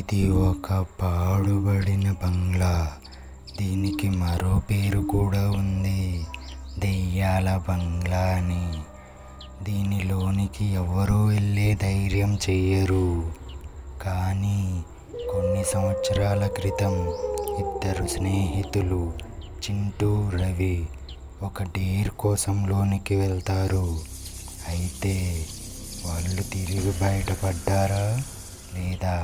ఇది ఒక పాడుబడిన బంగ్లా. దీనికి మరో పేరు కూడా ఉంది, దెయ్యాల బంగ్లా అని. దీనిలోనికి ఎవరూ వెళ్ళే ధైర్యం చెయ్యరు. కానీ కొన్ని సంవత్సరాల క్రితం ఇద్దరు స్నేహితులు చింటూ, రవి ఒక డేర్ కోసం లోనికి వెళ్తారు. అయితే వాళ్ళు తిరిగి బయటపడ్డారా లేదా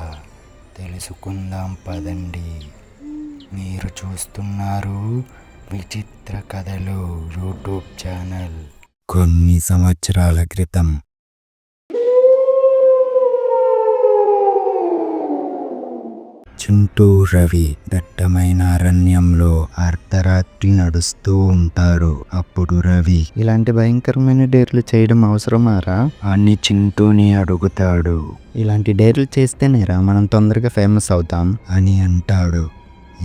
తెలుసుకుందాం పదండి. మీరు చూస్తున్నారు విచిత్ర కథలు యూట్యూబ్ ఛానల్. కొన్ని సంవత్సరాల క్రితం చింటూ, రవి దట్టమైన అరణ్యంలో అర్ధరాత్రి నడుస్తూ ఉంటారు. అప్పుడు రవి, ఇలాంటి భయంకరమైన డేర్లు చేయడం అవసరమారా అని చింటూని అడుగుతాడు. ఇలాంటి డేర్లు చేస్తేనేరా మనం తొందరగా ఫేమస్ అవుతాం అని అంటాడు.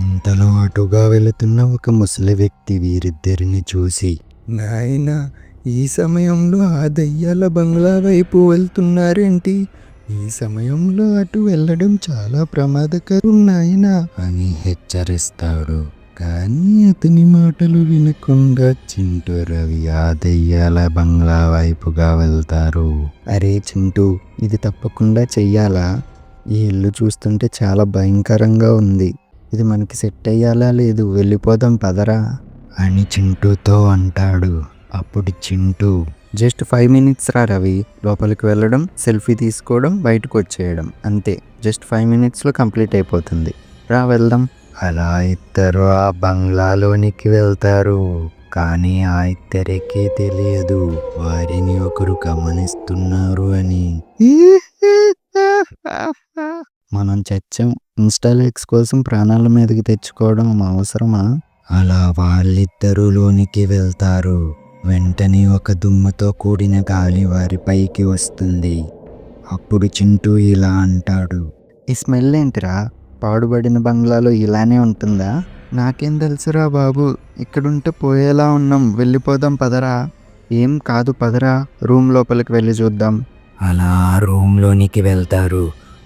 ఇంతలో అటుగా వెళుతున్న ఒక ముసలి వ్యక్తి వీరిద్దరిని చూసి, నాయనా, ఈ సమయంలో ఆ దయ్యాల బంగ్లా వైపు వెళ్తున్నారేంటి? ఈ సమయంలో అటు వెళ్ళడం చాలా ప్రమాదకరం నాయనా అని హెచ్చరిస్తాడు. కానీ అతని మాటలు వినకుండా చింటూ, రవి ఆ దెయ్యాల బంగ్లా వైపుగా వెళ్తారు. అరే చింటూ, ఇది తప్పకుండా చెయ్యాలా? ఈ ఇల్లు చూస్తుంటే చాలా భయంకరంగా ఉంది. ఇది మనకి సెట్ అయ్యాలా లేదు? వెళ్ళిపోదాం పదరా అని చింటూతో అంటాడు. అప్పుడు చింటూ, జస్ట్ 5 minutes రా రవి. లోపలికి వెళ్ళడం, సెల్ఫీ తీసుకోవడం, బయటకు వచ్చేయడం, అంతే. జస్ట్ 5 minutesలో కంప్లీట్ అయిపోతుంది. రా వెళ్దాం. అలా ఇద్దరు ఆ బంగ్లాలోనికి వెళ్తారు. కానీ ఆ ఇద్దరికీ తెలియదు వారిని ఒకరు గమనిస్తున్నారు అని. మనం చచ్చాం. ఇన్స్టా లైక్స్ కోసం ప్రాణాల మీదకి తెచ్చుకోవడం అవసరమా? అలా వాళ్ళిద్దరూ లోనికి వెళ్తారు. వెంటనే ఒక దుమ్ముతో కూడిన గాలి వారి పైకి వస్తుంది. అప్పుడు చింటూ ఇలా అంటాడు, ఈ స్మెల్ ఏంటిరా? పాడుబడిన బంగ్లాలో ఇలానే ఉంటుందా? నాకేం తెలుసురా బాబు, ఇక్కడుంటే పోయేలా ఉన్నాం. వెళ్ళిపోదాం పదరా. ఏం కాదు పదరా, రూమ్ లోపలికి వెళ్ళి చూద్దాం. అలా ఆ రూమ్లోనికి వెళ్తారు.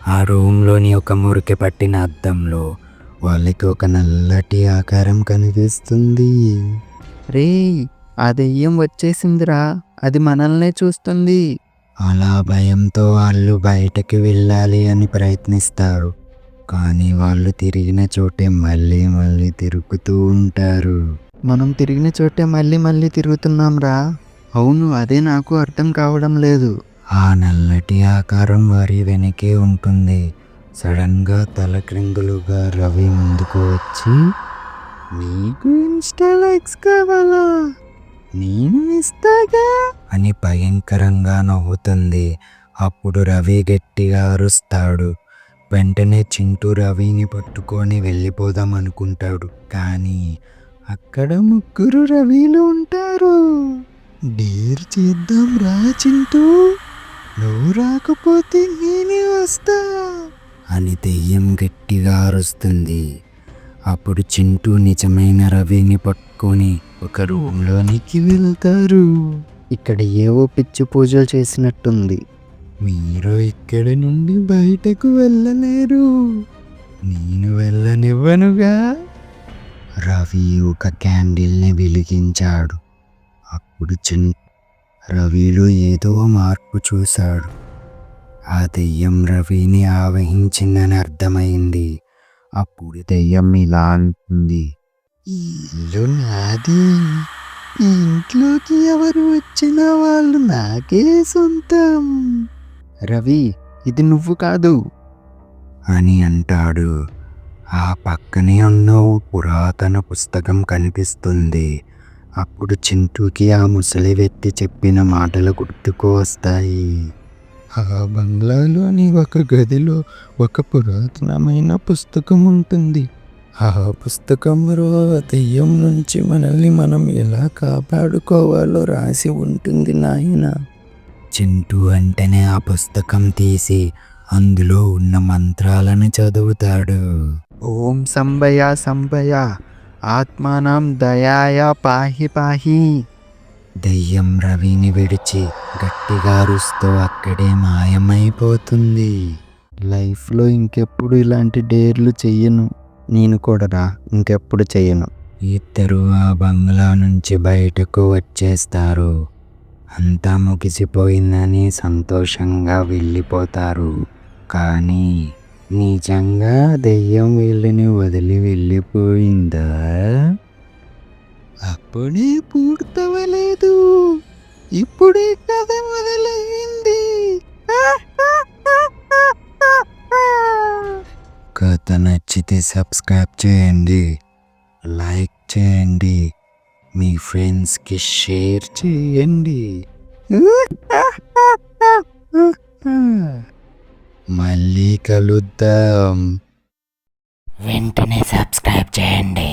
ఆ రూమ్లోని ఒక మురికి పట్టిన అద్దంలో వాళ్ళకి ఒక నల్లటి ఆకారం కనిపిస్తుంది. రే, ఆ దెయ్యం వచ్చేసిందిరా. అది మనల్నే చూస్తుంది. అలా భయంతో వాళ్ళు బయటకు వెళ్ళాలి అని ప్రయత్నిస్తారు. కానీ వాళ్ళు తిరిగిన చోటే మళ్ళీ మళ్ళీ తిరుగుతూ ఉంటారు. మనం తిరిగిన చోటే మళ్ళీ మళ్ళీ తిరుగుతున్నాం రా. అవును, అదే నాకు అర్థం కావడం లేదు. ఆ నల్లటి ఆకారం వారి వెనకే ఉంటుంది. సడన్గా తలక్రిందులుగా రవి ముందుకు వచ్చి, నీకు ఇన్స్టా లైక్స్ కావాలా? నేను ఇస్తాగా అని భయంకరంగా నవ్వుతుంది. అప్పుడు రవి గట్టిగా అరుస్తాడు. వెంటనే చింటూ రవిని పట్టుకొని వెళ్ళిపోదాం అనుకుంటాడు. కానీ అక్కడ ముగ్గురు రవిలు ఉంటారు. డేర్ చేద్దాం రా చింటూ, నువ్వు రాకపోతే నేనే వస్తా అని దెయ్యం గట్టిగా అరుస్తుంది. అప్పుడు చింటూ నిజమైన రవిని పట్టుకొని ఒక రూమ్లోనికి వెళ్తారు. ఇక్కడ ఏవో పిచ్చి పూజలు చేసినట్టుంది. మీరు ఇక్కడి నుండి బయటకు వెళ్ళలేరు, నేను వెళ్ళనివ్వనుగా. రవి ఒక క్యాండిల్ని వెలిగించాడు. అప్పుడు రవిలో ఏదో మార్పు చూశాడు. ఆ దెయ్యం రవిని ఆవహించిందని అర్థమైంది. అప్పుడు దెయ్యం ఇలా అంటుంది, ఈ ఇల్లు నాది. ఈ ఇంట్లోకి ఎవరు వచ్చినా వాళ్ళు నాకే సొంతం. రవి, ఇది నువ్వు కాదు అని అంటాడు. ఆ పక్కనే ఉన్న ఓ పురాతన పుస్తకం కనిపిస్తుంది. అప్పుడు చింటూకి ఆ ముసలి వ్యక్తి చెప్పిన మాటలు గుర్తుకు వస్తాయి. ఆ బంగ్లాలోని ఒక గదిలో ఒక పురాతనమైన పుస్తకం ఉంటుంది. ఆ పుస్తకంలో దెయ్యం నుంచి మనల్ని మనం ఎలా కాపాడుకోవాలో రాసి ఉంటుంది నాయన. చింటూ వెంటనే ఆ పుస్తకం తీసి అందులో ఉన్న మంత్రాలను చదువుతాడు. ఓం సంభయ సంభయ, ఆత్మానం దయాయ పాహి పాహి. దెయ్యం రవిని విడిచి గట్టిగా అరుస్తూ అక్కడే మాయమైపోతుంది. లైఫ్లో ఇంకెప్పుడు ఇలాంటి డేర్లు చెయ్యను. నేను కూడా రా, ఇంకెప్పుడు చెయ్యను. ఇద్దరు ఆ బంగ్లా నుంచి బయటకు వచ్చేస్తారు. అంతా ముగిసిపోయిందని సంతోషంగా వెళ్ళిపోతారు. కానీ నిజంగా దెయ్యం వీళ్ళని వదిలి వెళ్ళిపోయిందా? అప్పుడే పూర్తవలేదు, ఇప్పుడే కథ మొదలైంది. కథ నచ్చితే సబ్స్క్రైబ్ చేయండి, లైక్ చేయండి, మీ ఫ్రెండ్స్కి షేర్ చేయండి. మళ్ళీ కలుద్దాం. వెంటనే సబ్స్క్రైబ్ చేయండి.